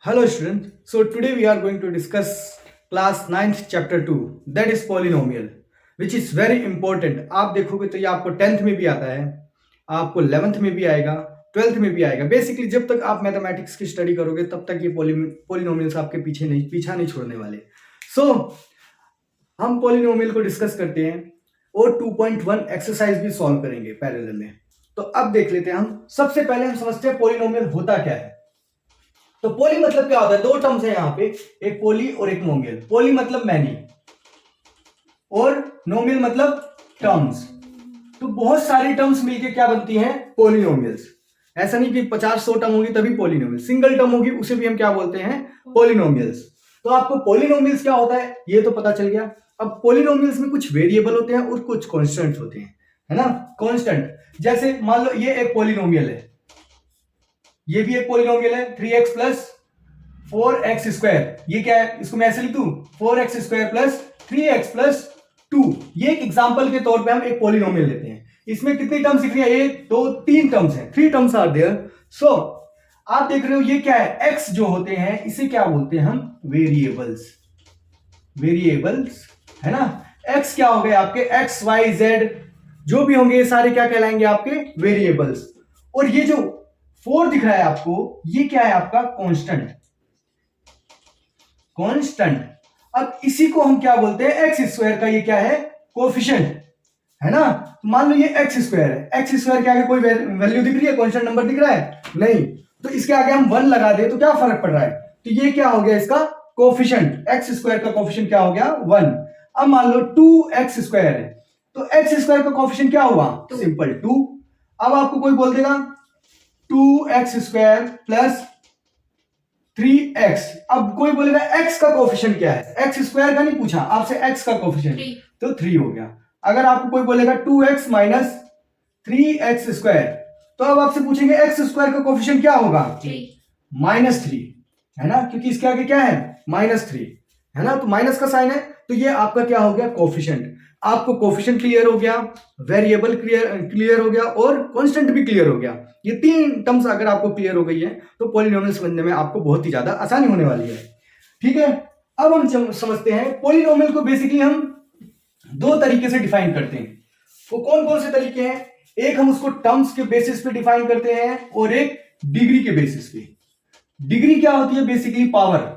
Hello student. So today we are going to discuss class 9th chapter 2 that is polynomial which is very important. आप देखोगे तो ये आपको 10th में भी आता है, आपको 11th में भी आएगा, 12th में भी आएगा. बेसिकली जब तक आप मैथमेटिक्स की स्टडी करोगे तब तक ये पॉलिनोमियल्स आपके पीछा नहीं छोड़ने वाले. सो हम पॉलिनोमियल को डिस्कस करते हैं और 2.1 एक्सरसाइज भी सॉल्व करेंगे पैरेलल में. तो अब देख लेते हैं हम. सबसे पहले हम समझते हैं पॉलिनोमियल होता क्या है. तो पोली मतलब क्या होता है? दो टर्म्स है यहां पे, एक पोली और एक नोमियल. पोली मतलब मैनी और नोमियल मतलब टर्म्स. तो बहुत सारी टर्म्स मिलके क्या बनती हैं? पॉलिनोमियल्स. ऐसा नहीं कि 50-100 टर्म होगी तभी पॉलिनोमियल. सिंगल टर्म होगी उसे भी हम क्या बोलते हैं? पॉलिनोमियल्स. तो आपको पॉलिनोमियल्स क्या होता है ये तो पता चल गया. अब पॉलिनोमियल्स में कुछ वेरिएबल होते हैं और कुछ कांस्टेंट्स होते हैं, है ना. कांस्टेंट जैसे मान लो ये एक पॉलिनोमियल है, ये भी एक पॉलिनोमियल है 3x प्लस 4x स्क्वायर. ये क्या है? इसको मैं ऐसे लिख दूं 4x square plus 3x plus 2. ये एक एग्जांपल के तौर पे हम एक पॉलिनोमियल लेते हैं. इसमें कितनी टर्म्स दिख रही है? 1 2 3 टर्म्स हैं. 3 टर्म्स आर देयर. सो आप देख रहे हो ये क्या है? x जो होते हैं इसे क्या बोलते हैं हम? वेरिएबल्स. वेरिएबल्स है ना. x क्या हो गए आपके? x y z जो भी होंगे ये सारे क्या कहलाएंगे? आपके वेरिएबल्स. और ये जो 4 दिख रहा है आपको, ये क्या है? आपका कांस्टेंट. कांस्टेंट. अब इसी को हम क्या बोलते हैं? एक्स स्क्वायर का ये क्या है? कोफिशिएंट, है ना. तो मान लो ये एक्स स्क्वायर है. एक्स स्क्वायर के आगे कोई वैल्यू दिख रही है? कांस्टेंट नंबर दिख रहा है? नहीं. तो इसके आगे हम 1 लगा दे तो क्या फर्क पड़ रहा है? तो ये क्या हो गया? इसका कोफिशिएंट. एक्स स्क्वायर का कोफिशिएंट क्या हो गया? 1. अब मान लो 2x स्क्वायर है तो एक्स स्क्वायर का कोफिशिएंट क्या हुआ? सिंपल 2. अब आपको कोई बोल देगा 2x स्क्वायर प्लस 3x. अब कोई बोलेगा x का कोफिशिएंट क्या है? x स्क्वायर का नहीं पूछा आपसे, x का कोफिशिएंट तो 3 हो गया. अगर आपको कोई बोलेगा 2x माइनस 3x स्क्वायर तो अब आपसे पूछेंगे x स्क्वायर का कोफिशिएंट क्या होगा? -3, है ना. क्योंकि इसके आगे क्या है? -3, है ना. तो माइनस का साइन है तो ये आपका क्या हो गया? कोफिशिएंट. आपको कोफिशिएंट क्लियर हो गया, वेरिएबल क्लियर हो गया और कांस्टेंट भी क्लियर हो गया. ये 3 टर्म्स अगर आपको क्लियर हो गई है तो पॉलिनोमियल समझने में आपको बहुत ही ज्यादा आसानी होने वाली है. ठीक है. अब हम समझते हैं पॉलिनोमियल को. बेसिकली हम 2 तरीके से डिफाइन करते हैं. वो कौन कौन से तरीके हैं? एक हम उसको टर्म्स के बेसिस पे डिफाइन करते हैं और एक डिग्री के बेसिस पे. डिग्री क्या होती है? Basically power.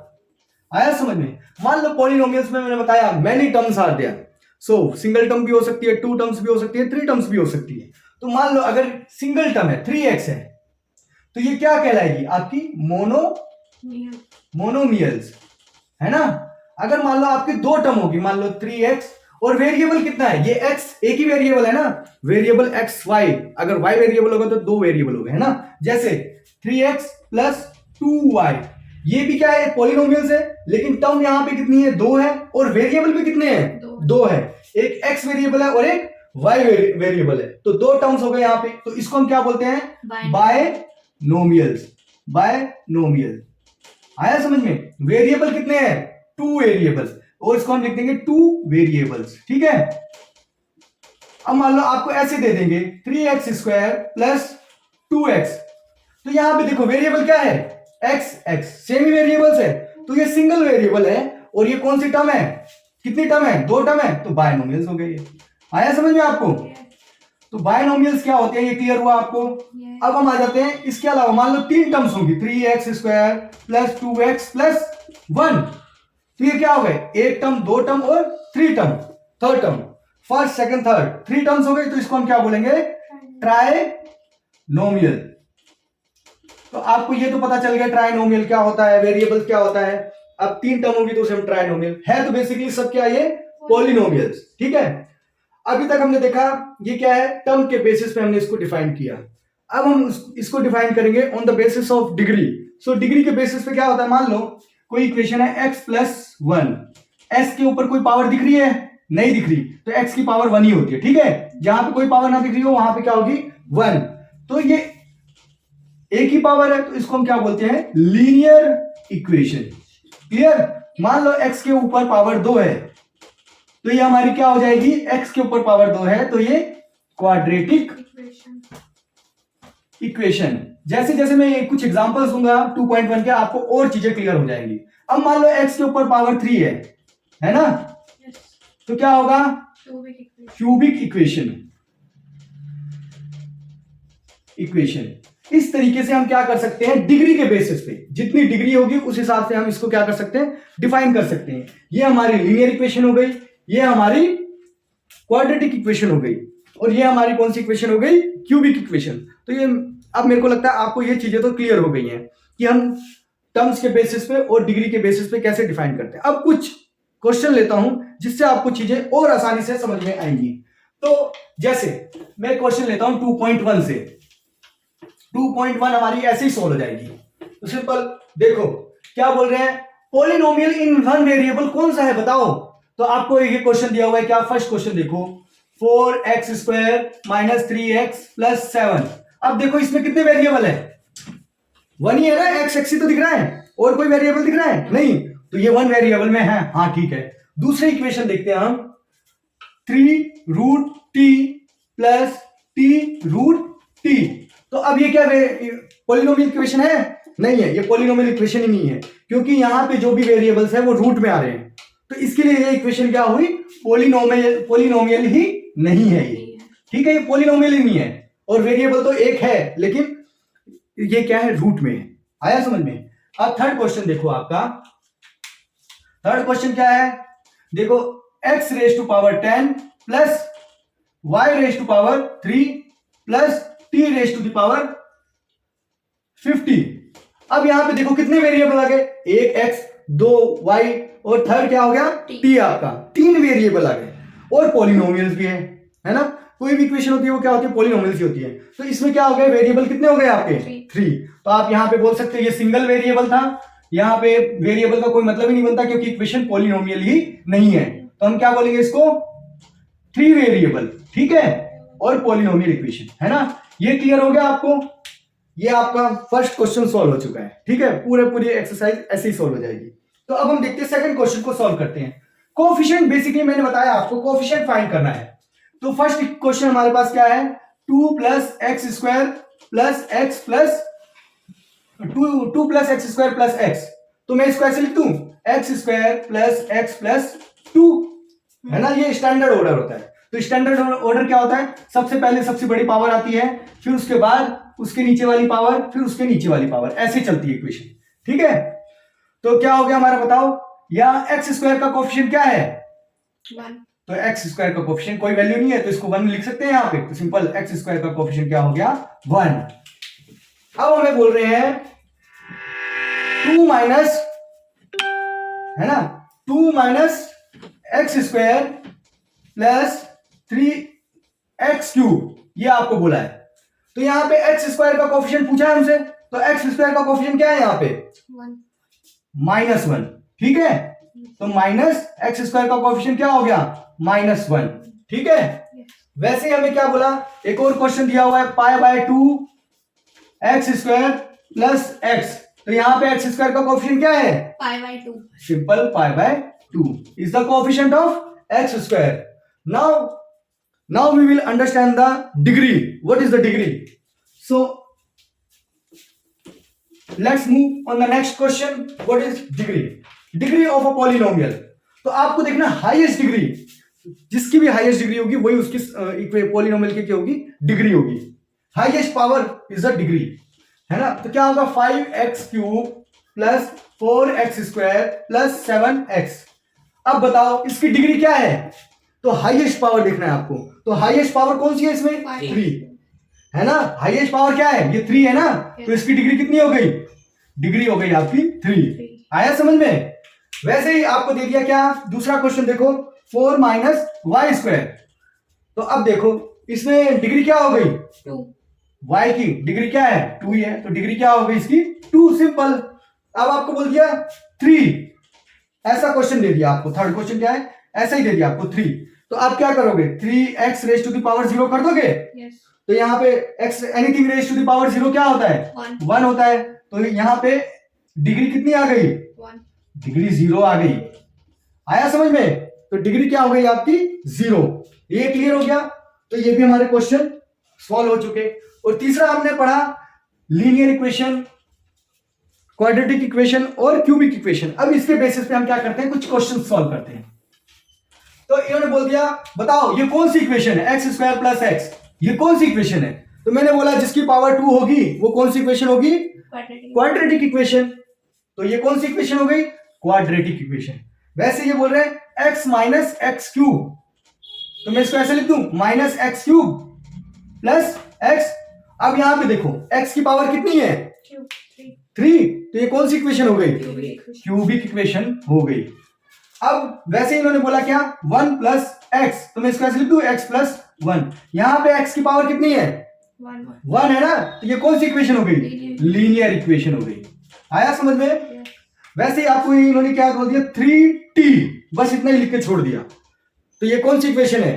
आया समझ में? मान लो पॉलिनोमियल्स में मैंने बताया many terms are there. So single term भी हो सकती है, 2 टर्म्स भी हो सकती है, 3 टर्म्स भी हो सकती है. तो मान लो अगर सिंगल टर्म है 3x है तो ये क्या कहलाएगी? आपकी मोनोमियल्स, है ना. अगर मान लो आपकी 2 टर्म होगी, मान लो 3x और वेरिएबल कितना है? ये x एक ही वेरिएबल है ना. Variable x y. अगर y वेरिएबल होगा तो 2 वेरिएबल हो गए, है ना. जैसे 3x प्लस 2y. ये भी क्या है? पॉलिनोमियल्स है. लेकिन टर्म यहां पे कितनी है? 2 है. और वेरिएबल भी कितने हैं? 2 है. एक x वेरिएबल है और एक y वेरिएबल है. तो 2 टर्म्स हो गए यहां पे. तो इसको हम क्या बोलते हैं? बायनोमियल्स. बायनोमियल. आया समझ में? वेरिएबल कितने हैं? 2 वेरिएबल्स. और इसको हम लिख देंगे 2 वेरिएबल्स. ठीक है. अब मान लो आपको ऐसे दे देंगे 3x स्क्वायर प्लस 2x. तो यहां पे देखो वेरिएबल क्या है? x सेम ही वेरिएबल्स है. तो ये सिंगल वेरिएबल है और ये कौन सी टर्म है? कितनी टर्म है? 2 टर्म है. तो बायनोमियल्स हो गए. आया समझ में आपको? तो बायनोमियल्स क्या होते हैं ये क्लियर हुआ आपको. अब हम आ जाते हैं इसके अलावा. मान लो 3 टर्म्स होंगी 3x square plus 2x plus 1. तो ये क्या हो गए? 1 टर्म, 2 टर्म और 3 term. Third term, first second third 3 terms हो गए. तो इसको हम क्या बोलेंगे? ट्राइनोमियल. तो आपको ये तो पता चल गया ट्राइनोमियल क्या होता है, वेरिएबल क्या होता है. अब 3 टर्म होगी तो उसे हम ट्राइनोमियल है. तो बेसिकली सब क्या? ये पॉलिनोमियल्स. ठीक है. अभी तक हमने देखा ये क्या है? टर्म के बेसिस पे हमने इसको डिफाइन किया. अब हम इसको डिफाइन करेंगे on the basis of degree. So degree के बेसिस पे क्या होता है? मान लो कोई इक्वेशन है x प्लस 1. s के ऊपर कोई पावर दिख रही है? नहीं दिख रही. तो x की पावर 1 ही होती है. ठीक है. जहां पे कोई पावर ना दिख रही हो वहां पे क्या होगी? 1. तो ये एक ही पावर है तो इसको हम क्या बोलते हैं? Linear equation. क्लियर. मान लो x के ऊपर पावर 2 है तो ये हमारी क्या हो जाएगी? x के ऊपर पावर 2 है तो ये क्वाड्रेटिक इक्वेशन. जैसे जैसे मैं कुछ एग्जांपल्स दूंगा 2.1 के, आपको और चीजें क्लियर हो जाएंगी। अब मान लो x के ऊपर पावर 3 है ना? तो क्या होगा? Cubic equation. इस तरीके से हम क्या कर सकते हैं, डिग्री के बेसिस पे, जितनी डिग्री होगी उस हिसाब से हम इसको क्या कर सकते हैं, डिफाइन कर सकते हैं। ये हमारी लीनियर इक्वेशन हो गई, ये हमारी क्वाड्रेटिक इक्वेशन हो गई, और ये हमारी कौन सी इक्वेशन हो गई, क्यूबिक इक्वेशन। तो ये अब मेरे को लगता है आपको ये चीजें तो क्लियर हो गई हैं कि हम टर्म्स के बेसिस पे और डिग्री के बेसिस पे कैसे डिफाइन करते हैं। अब कुछ क्वेश्चन लेता हूं जिससे आपको चीजें और आसानी से समझ में आएंगी। तो जैसे मैं क्वेश्चन लेता हूं 2.1 से। 2.1 हमारी ऐसे ही सोल्व हो जाएगी। तो सिंपल देखो क्या बोल रहे हैं, पॉलिनोमियल इन वन वेरिएबल कौन सा है बताओ। तो आपको ये क्वेश्चन दिया हुआ है, क्या, फर्स्ट क्वेश्चन देखो, 4x² - 3x + 7। अब देखो इसमें कितने वेरिएबल है, वन ही है ना, एक्स ही तो दिख रहा है, और कोई वेरिएबल दिख रहा है नहीं, तो ये वन वेरिएबल में है, हाँ ठीक है। दूसरी इक्वेशन देखते हैं हम, 3√t + t√t। तो अब ये क्या पॉलिनोमियल इक्वेशन है? नहीं है, ये पॉलिनोमियल इक्वेशन ही नहीं है, क्योंकि यहां पे जो भी वेरिएबल्स है वो रूट में आ रहे हैं। तो इसके लिए ये इक्वेशन क्या हुई, पॉलिनोमियल ही नहीं है ये, ठीक है, ये पॉलिनोमियल ही नहीं है, और वेरिएबल तो एक है लेकिन ये क्या है, रूट में है। आया समझ में? अब थर्ड क्वेश्चन देखो आपका, थर्ड क्वेश्चन क्या है, देखो x⁻10 + y⁻3 + t⁻50। अब यहां पे देखो कितने वेरिएबल आ गए, एक x, दो y, और थर्ड क्या हो गया, t। आपका तीन वेरिएबल आ गए, और पॉलिनोमियल्स भी है ना। कोई भी इक्वेशन होती है वो क्या होती है, पॉलिनोमियल्स ही होती है। तो इसमें क्या हो गए, वेरिएबल कितने हो गए आपके, 3। तो आप यहां पे बोल सकते हैं ये सिंगल वेरिएबल था, यहां पे वेरिएबल का कोई मतलब ही नहीं बनता क्योंकि इक्वेशन पॉलिनोमियल ही नहीं है। तो हम क्या बोलेंगे इसको, 3 वेरिएबल, ठीक है, और पॉलिनोमियल इक्वेशन, है ना। ये क्लियर हो गया आपको? ये आपका फर्स्ट क्वेश्चन सॉल्व हो चुका है, ठीक है, पूरी एक्सरसाइज ऐसे ही सॉल्व हो जाएगी। तो अब हम देखते हैं सेकंड क्वेश्चन को सॉल्व करते हैं। कोएफिशिएंट, बेसिकली मैंने बताया आपको कोएफिशिएंट फाइंड करना है। तो फर्स्ट क्वेश्चन हमारे पास क्या है, 2 + x² + x + 2 + x² + x। तो मैं इसको ऐसे लिख दूं, x² + x + 2, है ना, ये स्टैंडर्ड ऑर्डर होता है। तो स्टैंडर्ड ऑर्डर क्या होता है, सबसे पहले सबसे बड़ी पावर आती है, फिर उसके बाद उसके नीचे वाली पावर, फिर उसके नीचे वाली पावर, ऐसे चलती है इक्वेशन, ठीक है। तो क्या हो गया हमारा, बताओ, या x² का कोएफिशिएंट क्या है, 1। तो x² का कोएफिशिएंट कोई वैल्यू नहीं है, तो इसको 1 लिख सकते हैं यहां पे। तो सिंपल x² का कोएफिशिएंट क्या हो गया, 1। अब हमें बोल रहे हैं 2 माइनस, है ना, 2 - x² + 3x³, ये आपको बोला है। तो यहां पे x² का कोएफिशिएंट पूछा है हमसे, तो x² का कोएफिशिएंट क्या है यहां पे, 1, -1, ठीक है। तो -x² का कोएफिशिएंट क्या हो गया, -1, ठीक है। वैसे ही हमें क्या बोला, एक और क्वेश्चन दिया हुआ है, π/2 x² + x। तो यहां पे x² का कोएफिशिएंट क्या है, π/2, simple π/2 is the coefficient of x²। Now we will understand the degree. What is the degree? So let's move on the next question. What is degree? Degree of a polynomial. तो आपको देखना highest degree, जिसकी भी highest degree होगी वही उसकी polynomial की क्या होगी, डिग्री होगी। Highest power is the degree, है ना। तो क्या होगा, 5x³ + 4x² + 7x। अब बताओ इसकी डिग्री क्या है, तो हाईएस्ट पावर देखना है आपको। तो हाईएस्ट पावर कौन सी है इसमें, 3, है ना। हाईएस्ट पावर क्या है, ये 3 है ना, तो इसकी डिग्री कितनी हो गई, डिग्री हो गई आपकी 3। आया समझ में? वैसे ही आपको दे दिया क्या, दूसरा क्वेश्चन देखो, 4 - y²। तो अब देखो इसमें डिग्री क्या हो गई, 2। y की डिग्री क्या है, 2 ही है, तो डिग्री क्या हो गई इसकी, 2, सिंपल। अब आपको बोल दिया 3, ऐसा क्वेश्चन दे दिया आपको, थर्ड क्वेश्चन क्या है, ऐसा ही दे दिया आपको 3। तो आप क्या करोगे, 3x⁻0 कर दोगे। Yes. तो यहाँ पे एनीथिंग ⁻0 क्या होता है, 1 होता है। तो यहाँ पे डिग्री कितनी आ गई, 1। डिग्री 0 आ गई। आया समझ में? तो डिग्री क्या हो गई आपकी, 0। ये क्लियर हो गया। तो ये भी हमारे क्वेश्चन सॉल्व हो चुके। और तीसरा हमने पढ़ा लीनियर इक्वेशन, क्वाड्रेटिक इक्वेशन और क्यूबिक इक्वेशन। अब इसके बेसिस पे हम क्या करते हैं, कुछ क्वेश्चन सॉल्व करते हैं। तो इन्होंने बोल दिया बताओ ये कौन सी इक्वेशन है, एक्स स्क्वायर प्लस एक्स, ये कौन सी इक्वेशन है? तो मैंने बोला जिसकी पावर 2 होगी वो कौन सी इक्वेशन होगी, क्वाड्रेटिक इक्वेशन। तो ये कौन सी इक्वेशन हो गई, क्वाड्रेटिक इक्वेशन। वैसे ये बोल रहे हैं एक्स माइनस एक्स क्यूब, तो मैं इसको ऐसे लिख दूं minus x cube plus x. अब यहां पे देखो एक्स की पावर कितनी है, 3, तो ये कौन सी इक्वेशन हो गई, क्यूबिक इक्वेशन हो गई। अब वैसे इन्होंने बोला क्या 1 प्लस एक्स, तो मैं इसको ऐसे लिख दूं एक्स प्लस 1। यहां पे एक्स की पावर कितनी है, 1 है ना, तो ये कौन सी इक्वेशन हो गई, लीनियर इक्वेशन हो गई। आया समझ में? वैसे ही आपको इन्होंने क्या बोल दिया 3t, बस इतना ही लिख के छोड़ दिया। तो ये कौन सी इक्वेशन है,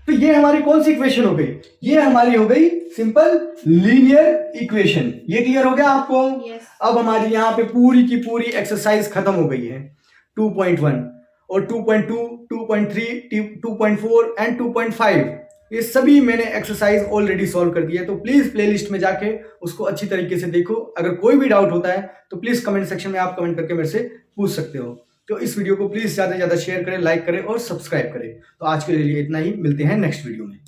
तो ये हमारी कौन सी इक्वेशन हो गई, ये हमारी हो गई सिंपल लीनियर इक्वेशन। ये क्लियर हो गया आपको? अब हमारी यहाँ पे पूरी की पूरी एक्सरसाइज खत्म हो गई है। 2.1 और 2.2, 2.3, 2.4 एंड 2.5 ये सभी मैंने एक्सरसाइज ऑलरेडी सॉल्व कर दी है। तो प्लीज प्लेलिस्ट में जाके उसको अच्छी तरीके से देखो। अगर कोई भी डाउट होता है तो प्लीज कमेंट सेक्शन में आप कमेंट करके मेरे से पूछ सकते हो। तो इस वीडियो को प्लीज ज्यादा से ज्यादा शेयर करें, लाइक करें और सब्सक्राइब करें। तो आज के लिए इतना ही, मिलते हैं नेक्स्ट वीडियो में।